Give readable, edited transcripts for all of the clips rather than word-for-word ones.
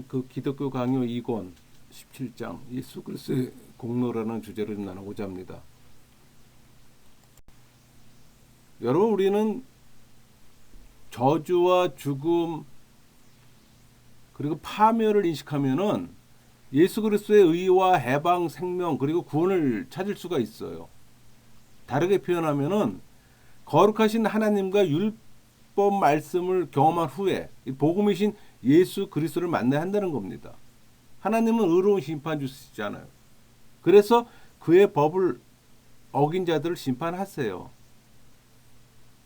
오늘은 그 기독교 강요 2권 17장 예수 그리스도의 공로라는 주제로 좀 나누고자 합니다. 여러분, 우리는 저주와 죽음 그리고 파멸을 인식하면은 예수 그리스도의 의와 해방, 생명 그리고 구원을 찾을 수가 있어요. 다르게 표현하면은 거룩하신 하나님과 율법 말씀을 경험한 후에 복음이신 예수 그리스도를 만나야 한다는 겁니다. 하나님은 의로운 심판주시잖아요. 그래서 그의 법을 어긴 자들을 심판하세요.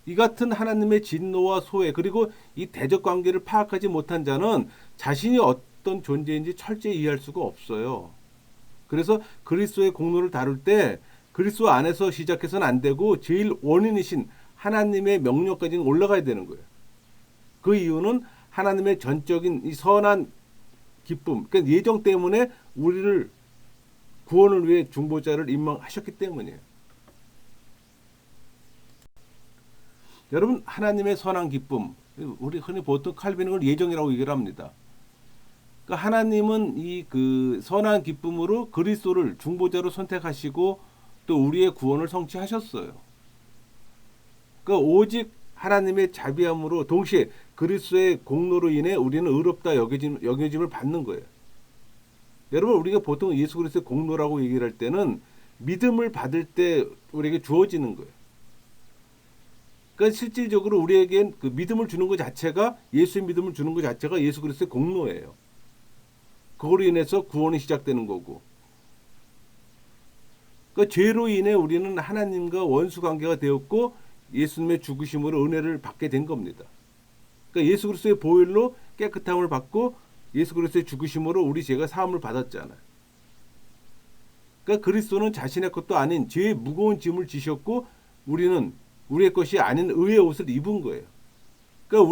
이 같은 하나님의 진노와 소외 그리고 이 대적 관계를 파악하지 못한 자는 자신이 어떤 존재인지 철저히 이해할 수가 없어요. 그래서 그리스도의 공로를 다룰 때 그리스도 안에서 시작해서는 안 되고 제일 원인이신 하나님의 명령까지는 올라가야 되는 거예요. 그 이유는 하나님의 전적인 이 선한 기쁨, 그러니까 예정 때문에 우리를 구원을 위해 중보자를 임명하셨기 때문이에요. 여러분, 하나님의 선한 기쁨, 우리 흔히 보통 칼빈은 걸 예정이라고 얘기를 합니다. 그러니까 하나님은 이 그 선한 기쁨으로 그리스도를 중보자로 선택하시고 또 우리의 구원을 성취하셨어요. 그러니까 오직 하나님의 자비함으로 동시에 그리스도의 공로로 인해 우리는 의롭다 여겨짐을 받는 거예요. 여러분, 우리가 보통 예수 그리스도의 공로라고 얘기를 할 때는 믿음을 받을 때 우리에게 주어지는 거예요. 그러니까 실질적으로 우리에겐 그 믿음을 주는 것 자체가 예수의 믿음을 주는 것 자체가 예수 그리스도의 공로예요. 그걸로 인해서 구원이 시작되는 거고. 그러니까 죄로 인해 우리는 하나님과 원수 관계가 되었고 예수님의 죽으심으로 은혜를 받게 된 겁니다. 그러니까 예수 그리스도의 보혈로 깨끗함을 받고 예수 그리스도의 죽으심으로 우리 죄가 사함을 받았잖아요. 그러니까 그리스도는 자신의 것도 아닌 죄의 무거운 짐을 지셨고 우리는 우리의 것이 아닌 의의 옷을 입은 거예요. 그러니까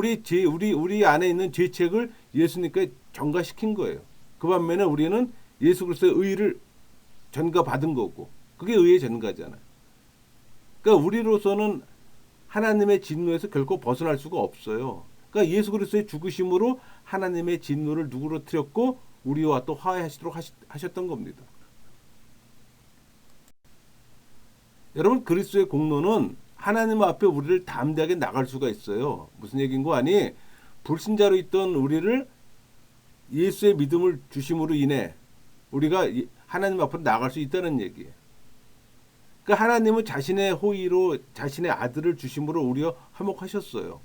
우리 안에 있는 죄책을 예수님께 전가시킨 거예요. 그 반면에 우리는 예수 그리스도의 의를 전가받은 거고 그게 의의 전가잖아요. 그러니까 우리로서는 하나님의 진노에서 결코 벗어날 수가 없어요. 그러니까 예수 그리스도의 죽으심으로 하나님의 진노를 누그러뜨렸고 우리와 또 화해하시도록 하셨던 겁니다. 여러분, 그리스도의 공로는 하나님 앞에 우리를 담대하게 나갈 수가 있어요. 무슨 얘기인 거 아니? 불신자로 있던 우리를 예수의 믿음을 주심으로 인해 우리가 하나님 앞으로 나갈 수 있다는 얘기예요. 그러니까 하나님은 자신의 호의로 자신의 아들을 주심으로 우리와 화목하셨어요.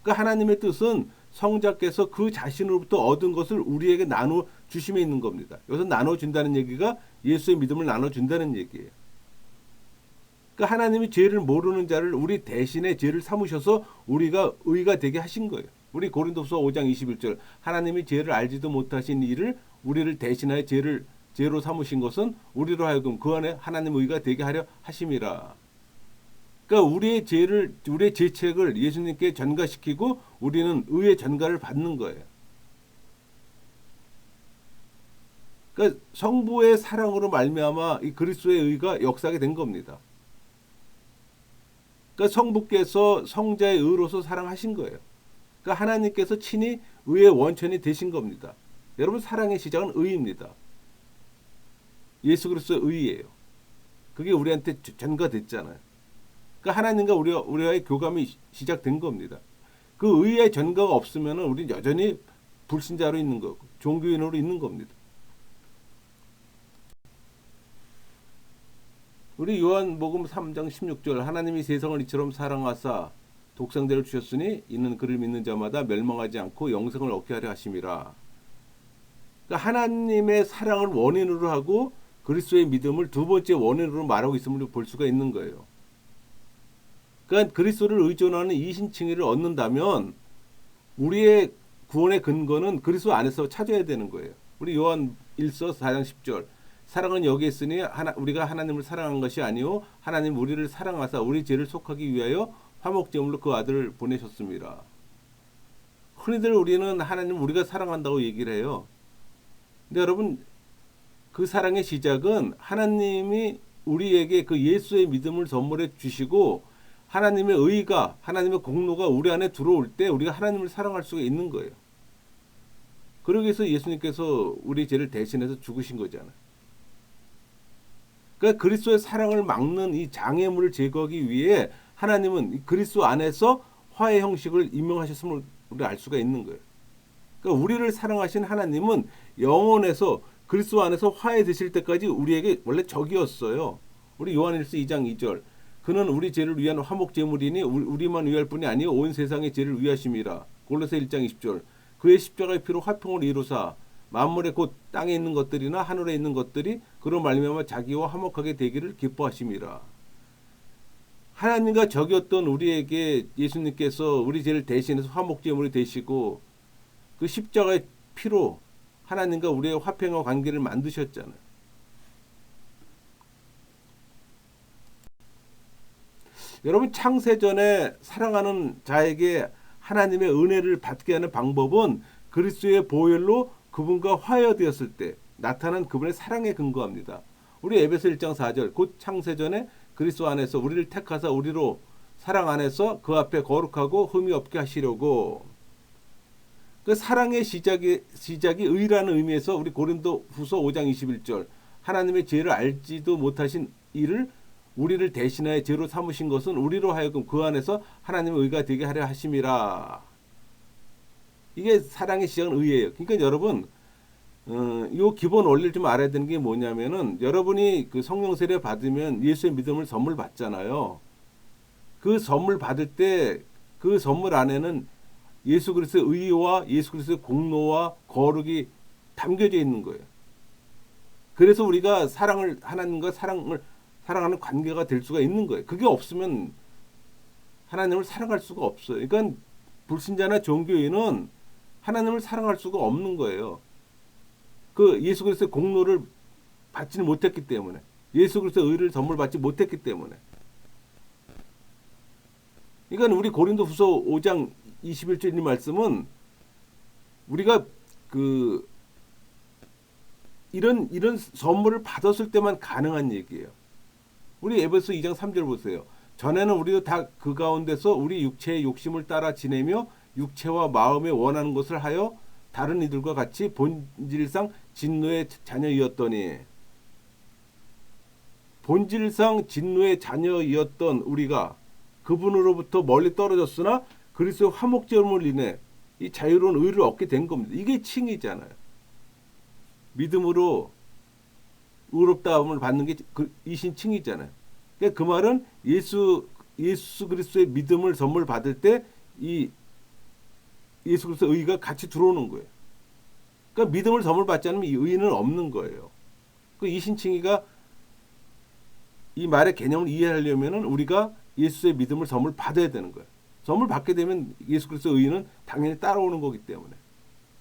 그러니까 하나님의 뜻은 성자께서 그 자신으로부터 얻은 것을 우리에게 나눠 주심에 있는 겁니다. 여기서 나눠 준다는 얘기가 예수의 믿음을 나눠 준다는 얘기예요. 그러니까 하나님이 죄를 모르는 자를 우리 대신에 죄를 삼으셔서 우리가 의가 되게 하신 거예요. 우리 고린도서 5장 21절 하나님이 죄를 알지도 못하신 이를 우리를 대신하여 죄로 삼으신 것은 우리로 하여금 그 안에 하나님 의가 되게 하려 하심이라. 그러니까 우리의 죄책을 예수님께 전가시키고 우리는 의의 전가를 받는 거예요. 그러니까 성부의 사랑으로 말미암아 이 그리스도의 의가 역사하게 된 겁니다. 그러니까 성부께서 성자의 의로서 사랑하신 거예요. 그러니까 하나님께서 친히 의의 원천이 되신 겁니다. 여러분, 사랑의 시작은 의입니다. 예수 그리스도의 의예요. 그게 우리한테 전가됐잖아요. 그러니까 하나님과 우리와의 교감이 시작된 겁니다. 그 의의 전가가 없으면 우리는 여전히 불신자로 있는 거고 종교인으로 있는 겁니다. 우리 요한복음 3장 16절 하나님이 세상을 이처럼 사랑하사 독생자를 주셨으니 이는 그를 믿는 자마다 멸망하지 않고 영생을 얻게 하려 하심이라. 그러니까 하나님의 사랑을 원인으로 하고 그리스도의 믿음을 두 번째 원인으로 말하고 있음을 볼 수가 있는 거예요. 그러니까 그리스도를 의존하는 이신칭의를 얻는다면 우리의 구원의 근거는 그리스도 안에서 찾아야 되는 거예요. 우리 요한 1서 4장 10절 사랑은 여기 있으니 우리가 하나님을 사랑한 것이 아니요 하나님 우리를 사랑하사 우리 죄를 속하기 위하여 화목제물로 그 아들을 보내셨습니다. 흔히들 우리는 하나님 우리가 사랑한다고 얘기를 해요. 근데 여러분, 그 사랑의 시작은 하나님이 우리에게 그 예수의 믿음을 선물해 주시고 하나님의 의가 하나님의 공로가 우리 안에 들어올 때 우리가 하나님을 사랑할 수가 있는 거예요. 그러기 위해서 예수님께서 우리 죄를 대신해서 죽으신 거잖아요. 그러니까 그리스도의 사랑을 막는 이 장애물을 제거하기 위해 하나님은 그리스도 안에서 화해 형식을 임명하셨음을 우리가 알 수가 있는 거예요. 그러니까 우리를 사랑하신 하나님은 영원에서 그리스도 안에서 화해 되실 때까지 우리에게 원래 적이었어요. 우리 요한일서 2장 2절. 그는 우리 죄를 위한 화목 제물이니 우리만 위할 뿐이 아니요 온 세상의 죄를 위하심이라. 골로새 1장 20절. 그의 십자가의 피로 화평을 이루사 만물에 곧 땅에 있는 것들이나 하늘에 있는 것들이 그로 말미암아 자기와 화목하게 되기를 기뻐하심이라. 하나님과 적이었던 우리에게 예수님께서 우리 죄를 대신해서 화목제물이 되시고 그 십자가의 피로 하나님과 우리의 화평과 관계를 만드셨잖아요. 여러분 창세전에 사랑하는 자에게 하나님의 은혜를 받게 하는 방법은 그리스도의 보혈로 그분과 화해되었을 때 나타난 그분의 사랑에 근거합니다. 우리 에베소 1장 4절 곧 창세전에 그리스도 안에서 우리를 택하사 우리로 사랑 안에서 그 앞에 거룩하고 흠이 없게 하시려고. 그 사랑의 시작이 의라는 의미에서 우리 고린도후서 5장 21절 하나님의 죄를 알지도 못하신 이를 우리를 대신하여 죄로 삼으신 것은 우리로 하여금 그 안에서 하나님의 의가 되게 하려 하심이라. 이게 사랑의 시작은 의예요. 그러니까 여러분 이 기본 원리를 좀 알아야 되는 게 뭐냐면은 여러분이 그 성령 세례 받으면 예수의 믿음을 선물 받잖아요. 그 선물 받을 때 그 선물 안에는 예수 그리스도의 의와 예수 그리스도의 공로와 거룩이 담겨져 있는 거예요. 그래서 우리가 하나님과 사랑하는 관계가 될 수가 있는 거예요. 그게 없으면 하나님을 사랑할 수가 없어요. 그러니까 불신자나 종교인은 하나님을 사랑할 수가 없는 거예요. 그 예수 그리스도의 공로를 받지는 못했기 때문에, 예수 그리스도의 의를 선물 받지 못했기 때문에. 그러니까 우리 고린도후서 5장 21절 이 말씀은 우리가 이런 선물을 받았을 때만 가능한 얘기예요. 우리 에베소 2장 3절 보세요. 전에는 우리도 다 그 가운데서 우리 육체의 욕심을 따라 지내며 육체와 마음에 원하는 것을 하여 다른 이들과 같이 본질상 진노의 자녀이었더니, 본질상 진노의 자녀이었던 우리가 그분으로부터 멀리 떨어졌으나 그리스도의 화목제물로 인해 이 자유로운 의를 얻게 된 겁니다. 이게 칭이잖아요. 믿음으로 의롭다함을 받는 게 이신 칭이잖아요. 그러니까 그 말은 예수 그리스도의 믿음을 선물 받을 때 이 예수 그리스도의 의가 같이 들어오는 거예요. 그러니까 믿음을 선물 받지 않으면 이 의는 없는 거예요. 그 이신칭의가 이 말의 개념을 이해하려면은 우리가 예수의 믿음을 선물 받아야 되는 거예요. 선물 받게 되면 예수 그리스도의 의는 당연히 따라오는 거기 때문에.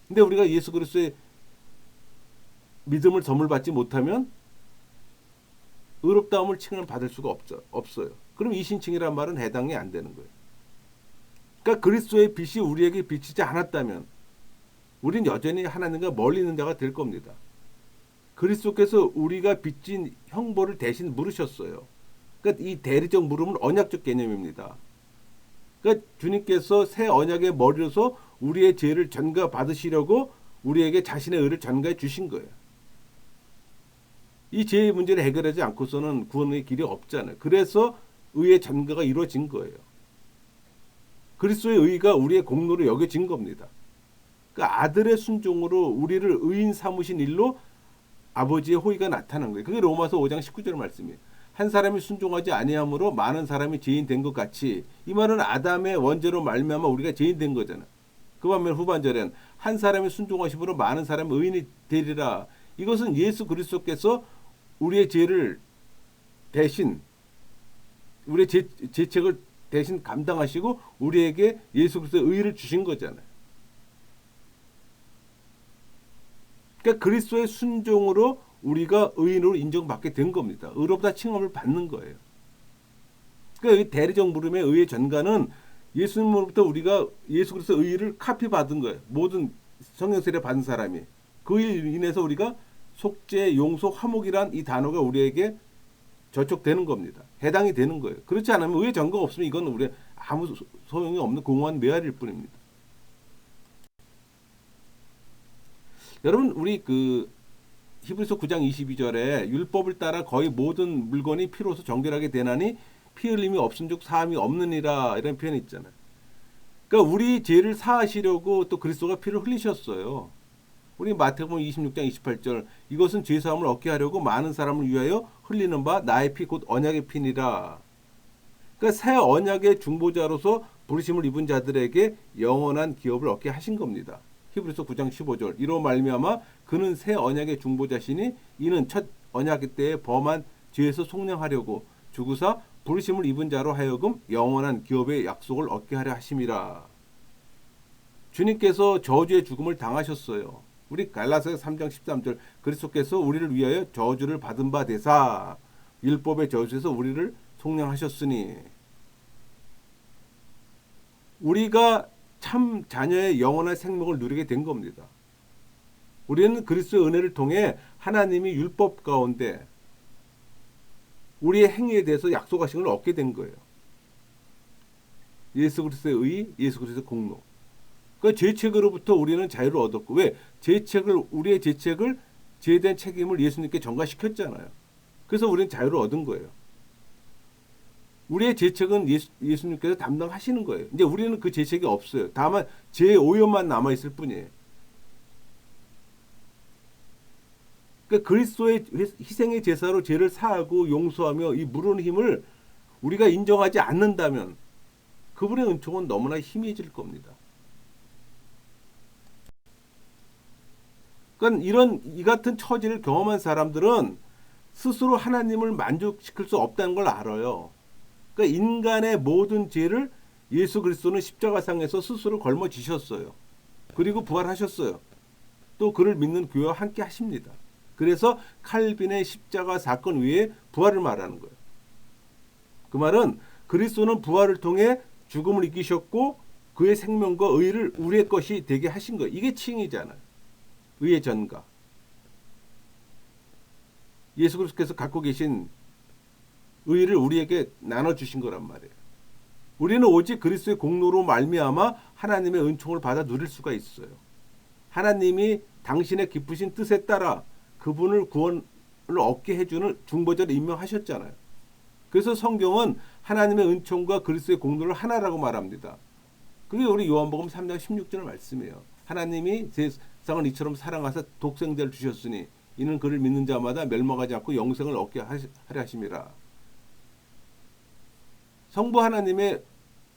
근데 우리가 예수 그리스도의 믿음을 선물 받지 못하면 의롭다움을 칭을 받을 수가 없어요. 그럼 이신칭이란 말은 해당이 안 되는 거예요. 그러니까 그리스도의 빛이 우리에게 비치지 않았다면 우린 여전히 하나님과 멀리 있는 자가 될 겁니다. 그리스도께서 우리가 빚진 형벌을 대신 물으셨어요. 그러니까 이 대리적 물음은 언약적 개념입니다. 그러니까 주님께서 새 언약의 머리로서 우리의 죄를 전가 받으시려고 우리에게 자신의 의를 전가해 주신 거예요. 이 죄의 문제를 해결하지 않고서는 구원의 길이 없잖아요. 그래서 의의 전가가 이루어진 거예요. 그리스도의 의가 우리의 공로로 여겨진 겁니다. 그러니까 아들의 순종으로 우리를 의인 삼으신 일로 아버지의 호의가 나타난 거예요. 그게 로마서 5장 19절 말씀이에요. 한 사람이 순종하지 아니함으로 많은 사람이 죄인 된 것 같이, 이 말은 아담의 원죄로 말미암아 우리가 죄인 된 거잖아. 그 반면 후반절엔 한 사람이 순종하심으로 많은 사람이 의인이 되리라. 이것은 예수 그리스도께서 우리의 죄를 대신, 우리의 죄책을 대신 감당하시고 우리에게 예수 그리스도의 의를 주신 거잖아요. 그러니까 그리스도의 순종으로 우리가 의인으로 인정받게 된 겁니다. 의롭다 칭함을 받는 거예요. 그러니까 이 대리적 물음의 의의 전가는 예수님으로부터 우리가 예수 그리스도의 의를 카피받은 거예요. 모든 성령 세례 받은 사람이. 그 일 인해서 우리가 속죄, 용서, 화목이란 이 단어가 우리에게 저촉되는 겁니다. 해당이 되는 거예요. 그렇지 않으면 의의 전가가 없으면 이건 우리 아무 소용이 없는 공허한 메아리일 뿐입니다. 여러분 우리 그 히브리서 9장 22절에 율법을 따라 거의 모든 물건이 피로서 정결하게 되나니 피 흘림이 없음즉 사함이 없느니라 이런 표현이 있잖아요. 그러니까 우리 죄를 사하시려고 또 그리스도가 피를 흘리셨어요. 우리 마태복음 26장 28절 이것은 죄 사함을 얻게 하려고 많은 사람을 위하여 흘리는 바 나의 피 곧 언약의 피니라. 그러니까 새 언약의 중보자로서 부르심을 입은 자들에게 영원한 기업을 얻게 하신 겁니다. 히브리서 9장 15절 이로 말미암아 그는 새 언약의 중보자시니 이는 첫 언약 때에 범한 죄에서 속량하려고 주구사 부르심을 입은 자로 하여금 영원한 기업의 약속을 얻게 하려 하심이라. 주님께서 저주의 죽음을 당하셨어요. 우리 갈라디아서 3장 13절 그리스도께서 우리를 위하여 저주를 받은 바 되사 율법의 저주에서 우리를 속량하셨으니 우리가 참 자녀의 영원한 생명을 누리게 된 겁니다. 우리는 그리스도의 은혜를 통해 하나님이 율법 가운데 우리의 행위에 대해서 약속하신 걸 얻게 된 거예요. 예수 그리스도의 의, 예수 그리스도의 공로. 그 죄책으로부터 우리는 자유를 얻었고 왜? 우리의 죄책을 죄에 대한 책임을 예수님께 전가시켰잖아요. 그래서 우리는 자유를 얻은 거예요. 우리의 죄책은 예수님께서 담당하시는 거예요. 이제 우리는 그 죄책이 없어요. 다만 죄의 오염만 남아 있을 뿐이에요. 그러니까 그리스도의 희생의 제사로 죄를 사하고 용서하며 이 무르는 힘을 우리가 인정하지 않는다면 그분의 은총은 너무나 희미해질 겁니다. 그러니까 이 같은 처지를 경험한 사람들은 스스로 하나님을 만족시킬 수 없다는 걸 알아요. 그러니까 인간의 모든 죄를 예수 그리스도는 십자가상에서 스스로 걸머지셨어요. 그리고 부활하셨어요. 또 그를 믿는 교회와 함께 하십니다. 그래서 칼빈의 십자가 사건 외에 부활을 말하는 거예요. 그 말은 그리스도는 부활을 통해 죽음을 이기셨고 그의 생명과 의를 우리의 것이 되게 하신 거예요. 이게 칭의잖아요. 의의 전가. 예수 그리스도께서 갖고 계신 의를 우리에게 나눠주신 거란 말이에요. 우리는 오직 그리스도의 공로로 말미암아 하나님의 은총을 받아 누릴 수가 있어요. 하나님이 당신의 기쁘신 뜻에 따라 그분을 구원을 얻게 해주는 중보자를 임명하셨잖아요. 그래서 성경은 하나님의 은총과 그리스도의 공로를 하나라고 말합니다. 그게 우리 요한복음 3장 16절 말씀이에요. 하나님이 세상을 이처럼 사랑하사 독생자를 주셨으니 이는 그를 믿는 자마다 멸망하지 않고 영생을 얻게 하려 하심이라. 성부 하나님의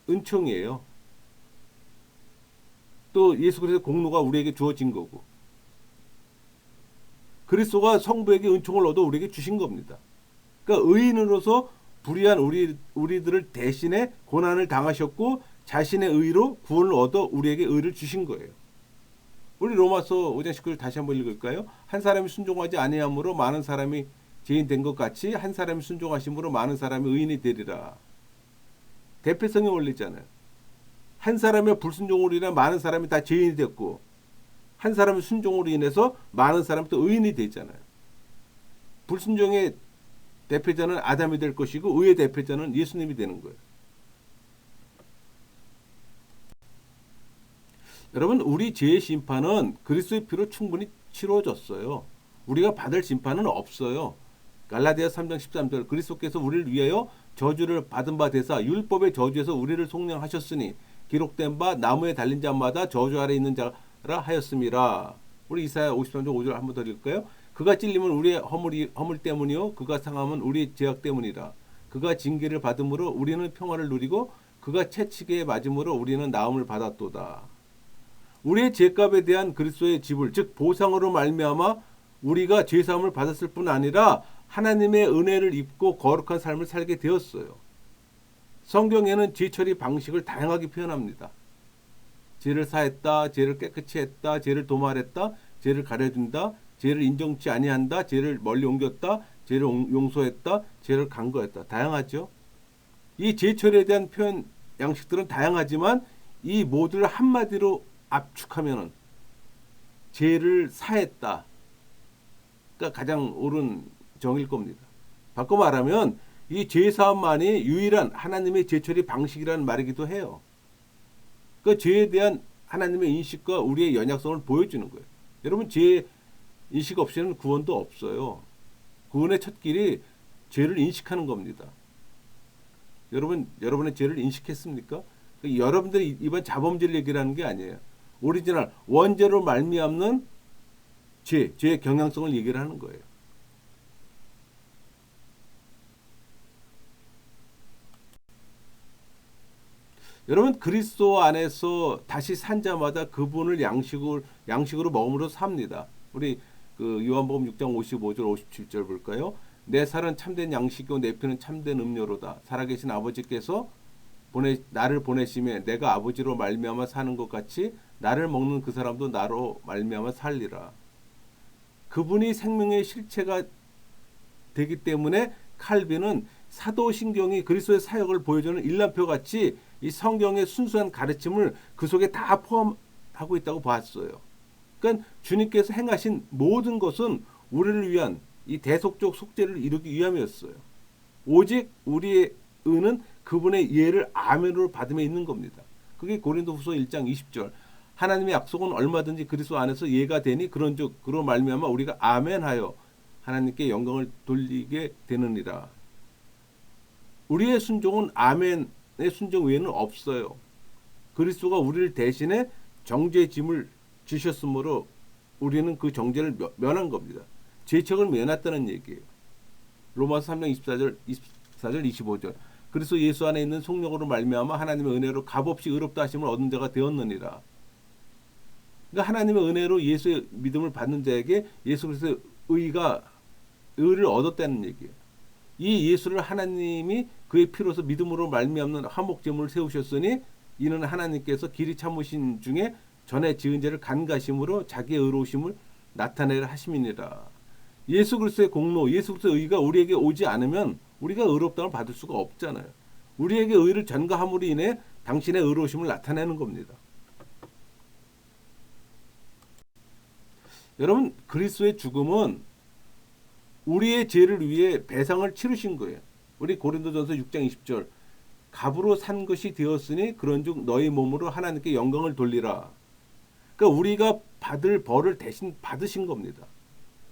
은총이에요. 또 예수 그리스도의 공로가 우리에게 주어진 거고 그리스도가 성부에게 은총을 얻어 우리에게 주신 겁니다. 그러니까 의인으로서 불의한 우리들을 대신에 고난을 당하셨고 자신의 의로 구원을 얻어 우리에게 의를 주신 거예요. 우리 로마서 5장 19절 다시 한번 읽을까요? 한 사람이 순종하지 아니함으로 많은 사람이 죄인 된 것 같이 한 사람이 순종하심으로 많은 사람이 의인이 되리라. 대표성의 원리잖아요. 한 사람의 불순종으로 인해 많은 사람이 다 죄인이 됐고 한 사람의 순종으로 인해서 많은 사람이 또 의인이 되잖아요. 불순종의 대표자는 아담이 될 것이고 의의 대표자는 예수님이 되는 거예요. 여러분 우리 죄의 심판은 그리스도의 피로 충분히 치러졌어요. 우리가 받을 심판은 없어요. 갈라디아서 3장 13절 그리스도께서 우리를 위하여 저주를 받은 바 되사 율법의 저주에서 우리를 속량하셨으니 기록된 바 나무에 달린 자마다 저주 아래 있는 자라 하였음이라. 우리 이사야 53장 5절 한번 더 읽을까요? 그가 찔림은 우리의 허물 때문이요 그가 상함은 우리의 죄악 때문이라. 그가 징계를 받음으로 우리는 평화를 누리고 그가 채찍에 맞음으로 우리는 나음을 받았도다. 우리의 죄값에 대한 그리스도의 지불 즉 보상으로 말미암아 우리가 죄사함을 받았을 뿐 아니라 하나님의 은혜를 입고 거룩한 삶을 살게 되었어요. 성경에는 죄 처리 방식을 다양하게 표현합니다. 죄를 사했다, 죄를 깨끗이 했다, 죄를 도말했다, 죄를 가려준다, 죄를 인정치 아니한다, 죄를 멀리 옮겼다, 죄를 용서했다, 죄를 간거했다. 다양하죠. 이 죄 처리에 대한 표현 양식들은 다양하지만 이 모두를 한마디로 압축하면은 죄를 사했다. 그러니까 가장 옳은 정일 겁니다. 바꿔 말하면 이 죄사함만이 유일한 하나님의 죄처리 방식이라는 말이기도 해요. 그 죄에 대한 하나님의 인식과 우리의 연약성을 보여주는 거예요. 여러분 죄 인식 없이는 구원도 없어요. 구원의 첫 길이 죄를 인식하는 겁니다. 여러분의 죄를 인식했습니까? 여러분들이 이번 자범죄를 얘기하는 게 아니에요. 오리지널 원죄로 말미암는 죄의 경향성을 얘기를 하는 거예요. 여러분 그리스도 안에서 다시 산 자마다 그분을 양식으로 먹음으로 삽니다. 우리 그 요한복음 6장 55절 57절 볼까요? 내 살은 참된 양식이요 내 피는 참된 음료로다. 살아계신 아버지께서 나를 보내심에 내가 아버지로 말미암아 사는 것 같이 나를 먹는 그 사람도 나로 말미암아 살리라. 그분이 생명의 실체가 되기 때문에 칼빈은 사도신경이 그리스도의 사역을 보여주는 일람표 같이 이 성경의 순수한 가르침을 그 속에 다 포함하고 있다고 봤어요. 그러니까 주님께서 행하신 모든 것은 우리를 위한 이 대속적 속죄를 이루기 위함이었어요. 오직 우리의 의는 그분의 예를 아멘으로 받음에 있는 겁니다. 그게 고린도후서 1장 20절. 하나님의 약속은 얼마든지 그리스도 안에서 예가 되니 그런즉 그로 말미암아 우리가 아멘하여 하나님께 영광을 돌리게 되느니라. 우리의 순종은 아멘의 순종 외에는 없어요. 그리스도가 우리를 대신해 정죄의 짐을 지셨으므로 우리는 그 정죄를 면한 겁니다. 죄책을 면했다는 얘기예요. 로마서 3장 24절 25절. 그리스도 예수 안에 있는 속력으로 말미암아 하나님의 은혜로 값없이 의롭다 하심을 얻은 자가 되었느니라. 그러니까 하나님의 은혜로 예수의 믿음을 받는 자에게 예수 그리스도의 의를 얻었다는 얘기예요. 이 예수를 하나님이 그의 피로서 믿음으로 말미암는 화목제물을 세우셨으니 이는 하나님께서 길이 참으신 중에 전에 지은 죄를 간가심으로 자기의 의로우심을 나타내려 하심이니라. 예수 그리스도의 공로, 예수 그리스도의 의가 우리에게 오지 않으면 우리가 의롭다움을 받을 수가 없잖아요. 우리에게 의를 전가함으로 인해 당신의 의로우심을 나타내는 겁니다. 여러분 그리스도의 죽음은 우리의 죄를 위해 배상을 치르신 거예요. 우리 고린도전서 6장 20절 값으로 산 것이 되었으니 그런즉 너희 몸으로 하나님께 영광을 돌리라. 그러니까 우리가 받을 벌을 대신 받으신 겁니다.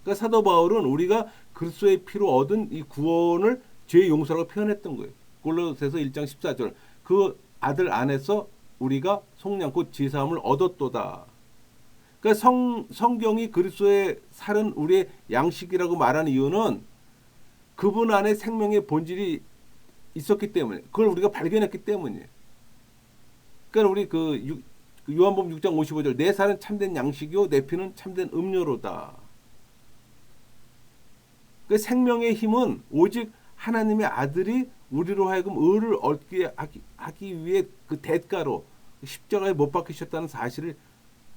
그러니까 사도 바울은 우리가 그리스도의 피로 얻은 이 구원을 죄의 용서라고 표현했던 거예요. 골로새서 1장 14절 그 아들 안에서 우리가 속량 곧 지사함을 얻었도다. 그러니까 성경이 그리스도의 살은 우리의 양식이라고 말하는 이유는 그분 안에 생명의 본질이 있었기 때문에 그걸 우리가 발견했기 때문이에요. 그러니까 우리 그 요한복음 6장 55절 내 살은 참된 양식이요 내 피는 참된 음료로다. 그 생명의 힘은 오직 하나님의 아들이 우리로 하여금 의를 얻게 하기 위해 그 대가로 십자가에 못 박히셨다는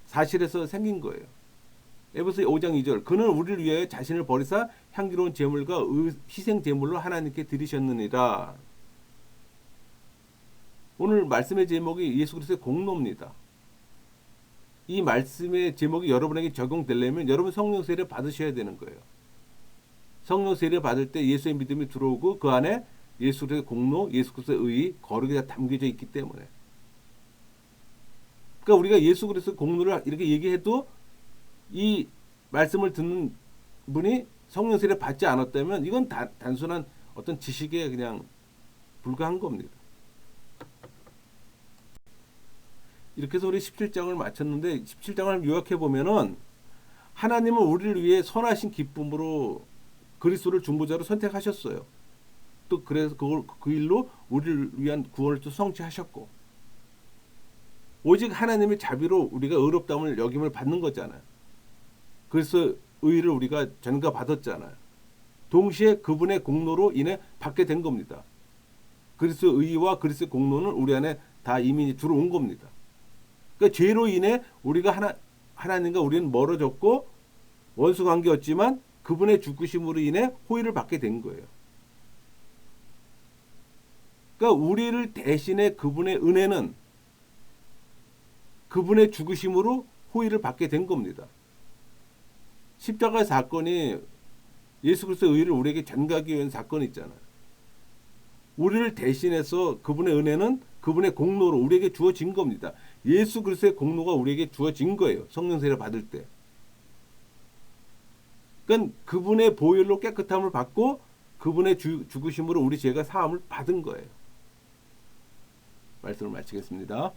사실에서 생긴 거예요. 에베소 5장 2절 그는 우리를 위하여 자신을 버리사 향기로운 제물과 희생 제물로 하나님께 드리셨느니라. 오늘 말씀의 제목이 예수 그리스도의 공로입니다. 이 말씀의 제목이 여러분에게 적용되려면 여러분 성령 세례 받으셔야 되는 거예요. 성령 세례 받을 때 예수의 믿음이 들어오고 그 안에 예수 그리스도의 공로, 예수 그리스도의 의, 거룩이 다 담겨져 있기 때문에. 그러니까 우리가 예수 그리스도의 공로를 이렇게 얘기해도 이 말씀을 듣는 분이 성령 세례 받지 않았다면 이건 단순한 어떤 지식에 그냥 불과한 겁니다. 이렇게 해서 우리 17장을 마쳤는데 17장을 요약해 보면은 하나님은 우리를 위해 선하신 기쁨으로 그리스도를 중보자로 선택하셨어요. 또 그래서 그 일로 우리를 위한 구원을 또 성취하셨고 오직 하나님의 자비로 우리가 의롭다움을 여김을 받는 거잖아요. 그래서 의를 우리가 전가받았잖아요. 동시에 그분의 공로로 인해 받게 된 겁니다. 그리스도 의와 그리스도 공로는 우리 안에 다 이미 들어온 겁니다. 그러니까 죄로 인해 우리가 하나님과 우리는 멀어졌고 원수 관계였지만 그분의 죽으심으로 인해 호의를 받게 된 거예요. 그러니까 우리를 대신해 그분의 은혜는 그분의 죽으심으로 호의를 받게 된 겁니다. 십자가의 사건이 예수 그리스도의 의를 우리에게 전가하기 위한 사건이 있잖아요. 우리를 대신해서 그분의 은혜는 그분의 공로로 우리에게 주어진 겁니다. 예수 그리스도의 공로가 우리에게 주어진 거예요. 성령 세례 받을 때. 그러니까 그분의 보혈로 깨끗함을 받고 그분의 죽으심으로 우리 죄가 사함을 받은 거예요. 말씀을 마치겠습니다.